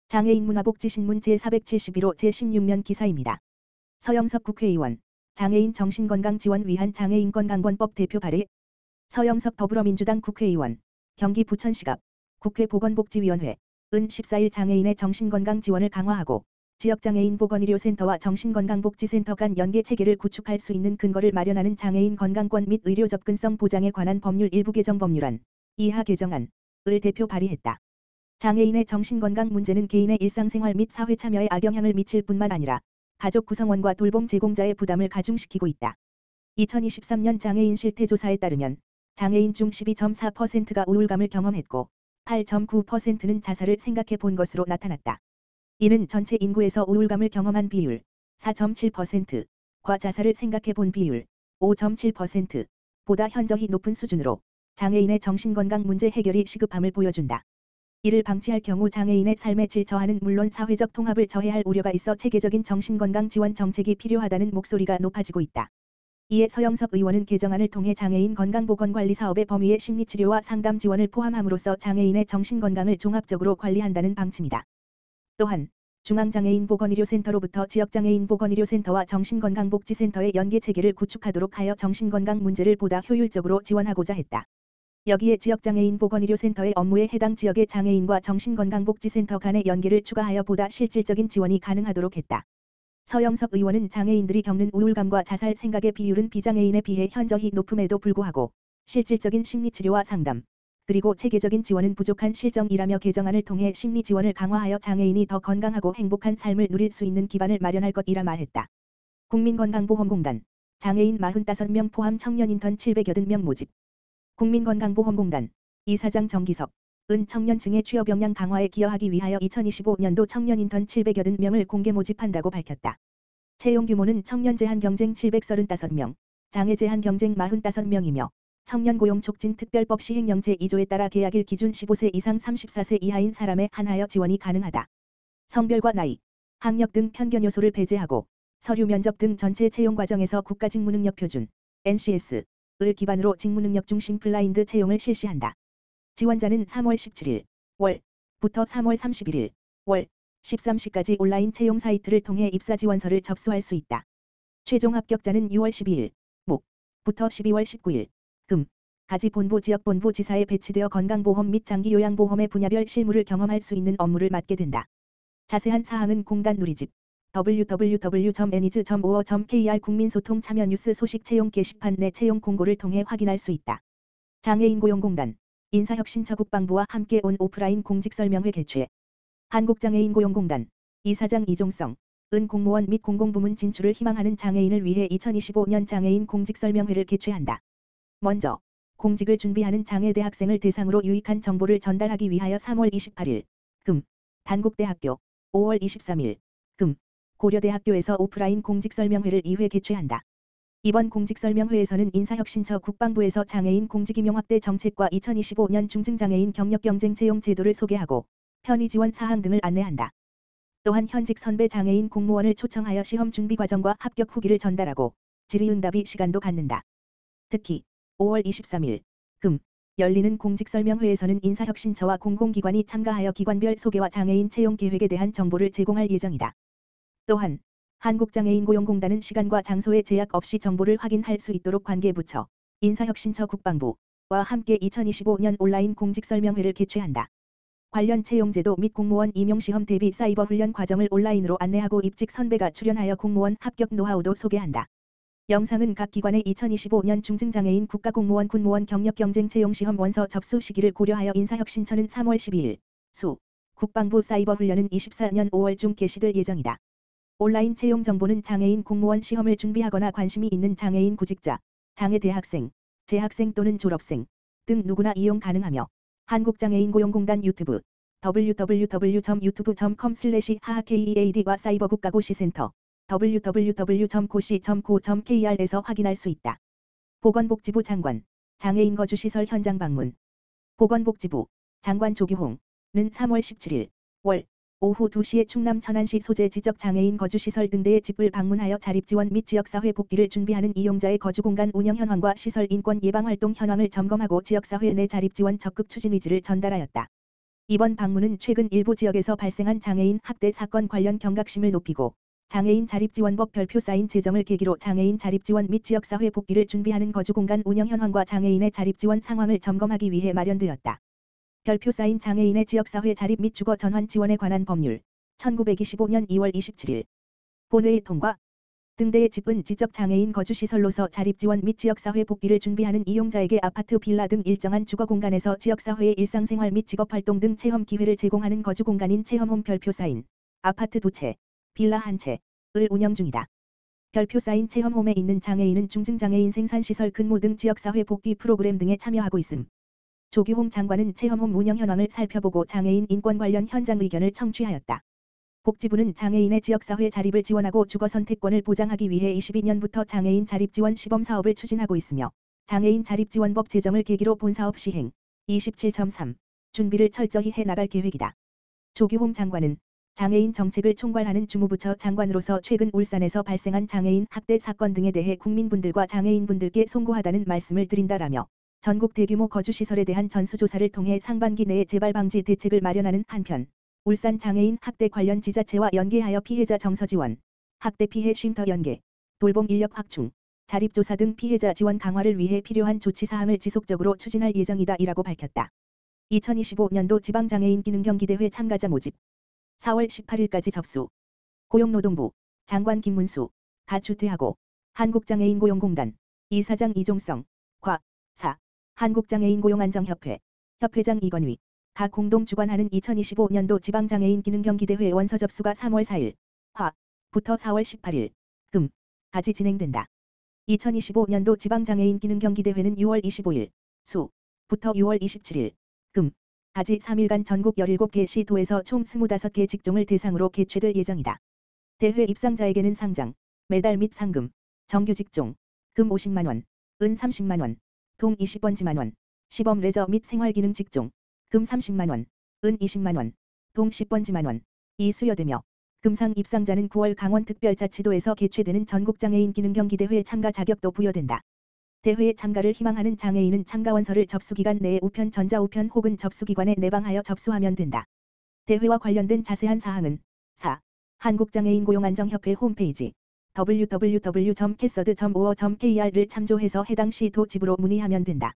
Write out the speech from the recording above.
장애인 문화복지신문 제471호 제16면 기사입니다. 서영석 국회의원, 장애인 정신건강 지원 위한 장애인건강권법 대표 발의. 서영석 더불어민주당 국회의원, 경기 부천시갑 국회 보건복지위원회 은 14일 장애인의 정신건강 지원을 강화하고 지역장애인 보건의료센터와 정신건강복지센터 간 연계체계를 구축할 수 있는 근거를 마련하는 장애인 건강권 및 의료 접근성 보장에 관한 법률 일부 개정 법률안, 이하 개정안을 대표 발의했다. 장애인의 정신건강 문제는 개인의 일상생활 및 사회 참여에 악영향을 미칠 뿐만 아니라 가족 구성원과 돌봄 제공자의 부담을 가중시키고 있다. 2023년 장애인 실태조사에 따르면 장애인 중 12.4%가 우울감을 경험했고 8.9%는 자살을 생각해 본 것으로 나타났다. 이는 전체 인구에서 우울감을 경험한 비율 4.7%과 자살을 생각해 본 비율 5.7%보다 현저히 높은 수준으로 장애인의 정신건강 문제 해결이 시급함을 보여준다. 이를 방치할 경우 장애인의 삶의 질 저하는 물론 사회적 통합을 저해할 우려가 있어 체계적인 정신건강 지원 정책이 필요하다는 목소리가 높아지고 있다. 이에 서영석 의원은 개정안을 통해 장애인 건강보건관리 사업의 범위에 심리치료와 상담 지원을 포함함으로써 장애인의 정신건강을 종합적으로 관리한다는 방침이다. 또한 중앙장애인보건의료센터로부터 지역장애인보건의료센터와 정신건강복지센터의 연계체계를 구축하도록 하여 정신건강 문제를 보다 효율적으로 지원하고자 했다. 여기에 지역장애인보건의료센터의 업무에 해당 지역의 장애인과 정신건강복지센터 간의 연계를 추가하여 보다 실질적인 지원이 가능하도록 했다. 서영석 의원은 장애인들이 겪는 우울감과 자살 생각의 비율은 비장애인에 비해 현저히 높음에도 불구하고 실질적인 심리치료와 상담, 그리고 체계적인 지원은 부족한 실정이라며 개정안을 통해 심리 지원을 강화하여 장애인이 더 건강하고 행복한 삶을 누릴 수 있는 기반을 마련할 것이라 말했다. 국민건강보험공단, 장애인 45명 포함 청년 인턴 780명 모집. 국민건강보험공단, 이사장 정기석, 은 청년층의 취업 역량 강화에 기여하기 위하여 2025년도 청년 인턴 780명을 공개 모집한다고 밝혔다. 채용 규모는 청년 제한 경쟁 735명, 장애 제한 경쟁 45명이며 청년 고용 촉진 특별법 시행령 제2조에 따라 계약일 기준 15세 이상 34세 이하인 사람에 한하여 지원이 가능하다. 성별과 나이, 학력 등 편견 요소를 배제하고 서류 면접 등 전체 채용 과정에서 국가직무능력 표준 NCS를 기반으로 직무능력 중심 블라인드 채용을 실시한다. 지원자는 3월 17일 월부터 3월 31일 월 13시까지 온라인 채용 사이트를 통해 입사 지원서를 접수할 수 있다. 최종 합격자는 6월 12일 목부터 12월 19일 금까지 본부 지역본부 지사에 배치되어 건강보험 및 장기요양보험의 분야별 실무를 경험할 수 있는 업무를 맡게 된다. 자세한 사항은 공단 누리집 www.eniz.or.kr 국민소통 참여 뉴스 소식 채용 게시판 내 채용 공고를 통해 확인할 수 있다. 장애인고용공단, 인사혁신처국방부와 함께 온 오프라인 공직설명회 개최. 한국장애인고용공단, 이사장 이종성, 은 공무원 및 공공부문 진출을 희망하는 장애인을 위해 2025년 장애인 공직설명회를 개최한다. 먼저 공직을 준비하는 장애 대학생을 대상으로 유익한 정보를 전달하기 위하여 3월 28일 단국대학교, 5월 23일 고려대학교에서 오프라인 공직설명회를 2회 개최한다. 이번 공직설명회에서는 인사혁신처 국방부에서 장애인 공직임용 확대 정책과 2025년 중증장애인 경력경쟁 채용 제도를 소개하고 편의 지원 사항 등을 안내한다. 또한 현직 선배 장애인 공무원을 초청하여 시험 준비 과정과 합격 후기를 전달하고 질의응답이 시간도 갖는다. 특히 5월 23일 열리는 공직설명회에서는 인사혁신처와 공공기관이 참가하여 기관별 소개와 장애인 채용 계획에 대한 정보를 제공할 예정이다. 또한 한국장애인고용공단은 시간과 장소에 제약 없이 정보를 확인할 수 있도록 관계부처, 인사혁신처 국방부와 함께 2025년 온라인 공직설명회를 개최한다. 관련 채용제도 및 공무원 임용시험 대비 사이버 훈련 과정을 온라인으로 안내하고 입직 선배가 출연하여 공무원 합격 노하우도 소개한다. 영상은 각 기관의 2025년 중증장애인 국가공무원 군무원 경력경쟁 채용시험 원서 접수 시기를 고려하여 인사혁신처는 3월 12일, 국방부 사이버 훈련은 24년 5월 중 개시될 예정이다. 온라인 채용 정보는 장애인 공무원 시험을 준비하거나 관심이 있는 장애인 구직자, 장애 대학생, 재학생 또는 졸업생 등 누구나 이용 가능하며 한국장애인고용공단 유튜브 www.youtube.com/hakead와 사이버국가고시센터 www.go시.co.kr에서 확인할 수 있다. 보건복지부 장관, 장애인 거주시설 현장 방문. 보건복지부 장관 조규홍은 3월 17일 오후 2시에 충남 천안시 소재 지적장애인 거주시설 등대의 집을 방문하여 자립지원 및 지역사회 복귀를 준비하는 이용자의 거주공간 운영 현황과 시설 인권 예방활동 현황을 점검하고 지역사회 내 자립지원 적극 추진 의지를 전달하였다. 이번 방문은 최근 일부 지역에서 발생한 장애인 학대 사건 관련 경각심을 높이고 장애인 자립지원법 별표 사인 제정을 계기로 장애인 자립지원 및 지역사회 복귀를 준비하는 거주공간 운영 현황과 장애인의 자립지원 상황을 점검하기 위해 마련되었다. 별표 사인 장애인의 지역사회 자립 및 주거 전환 지원에 관한 법률 1925년 2월 27일 본회의 통과. 등대의 집은 지적장애인 거주시설로서 자립지원 및 지역사회 복귀를 준비하는 이용자에게 아파트, 빌라 등 일정한 주거공간에서 지역사회의 일상생활 및 직업활동 등 체험 기회를 제공하는 거주공간인 체험홈 별표 사인 아파트 2채, 빌라 1채를 운영 중이다. 별표 사인 체험홈에 있는 장애인은 중증장애인 생산시설 근무 등 지역사회 복귀 프로그램 등에 참여하고 있음. 조규홍 장관은 체험홈 운영 현황을 살펴보고 장애인 인권 관련 현장 의견을 청취하였다. 복지부는 장애인의 지역사회 자립을 지원하고 주거 선택권을 보장하기 위해 22년부터 장애인 자립지원 시범사업을 추진하고 있으며 장애인 자립지원법 제정을 계기로 본사업 시행 27.3 준비를 철저히 해나갈 계획이다. 조규홍 장관은 장애인 정책을 총괄하는 주무부처 장관으로서 최근 울산에서 발생한 장애인 학대 사건 등에 대해 국민분들과 장애인분들께 송구하다는 말씀을 드린다라며 전국 대규모 거주시설에 대한 전수조사를 통해 상반기 내에 재발 방지 대책을 마련하는 한편 울산 장애인 학대 관련 지자체와 연계하여 피해자 정서 지원, 학대 피해 쉼터 연계, 돌봄 인력 확충, 자립조사 등 피해자 지원 강화를 위해 필요한 조치사항을 지속적으로 추진할 예정이다 이라고 밝혔다. 2025년도 지방장애인 기능경기대회 참가자 모집 4월 18일까지 접수. 고용노동부 장관 김문수 가주퇴하고 한국장애인 고용공단 이사장 이종성 과 사 한국장애인 고용안정협회 협회장 이건휘 각 공동 주관하는 2025년도 지방장애인 기능경기대회 원서 접수가 3월 4일 화부터 4월 18일 금까지 진행된다. 2025년도 지방장애인 기능경기대회는 6월 25일 수부터 6월 27일 금까지 3일간 전국 17개 시도에서 총 25개 직종을 대상으로 개최될 예정이다. 대회 입상자에게는 상장, 메달 및 상금, 정규 직종, 금 50만원, 은 30만원, 동 20번지만원, 시범 레저 및 생활기능 직종, 금 30만원, 은 20만원, 동 10번지만원, 이 수여되며 금상 입상자는 9월 강원특별자치도에서 개최되는 전국장애인 기능경기대회 참가 자격도 부여된다. 대회에 참가를 희망하는 장애인은 참가원서를 접수기간 내에 우편 전자우편 혹은 접수기관에 내방하여 접수하면 된다. 대회와 관련된 자세한 사항은 한국장애인 고용안정협회 홈페이지 www.casad.or.kr를 참조해서 해당 시도 집으로 문의하면 된다.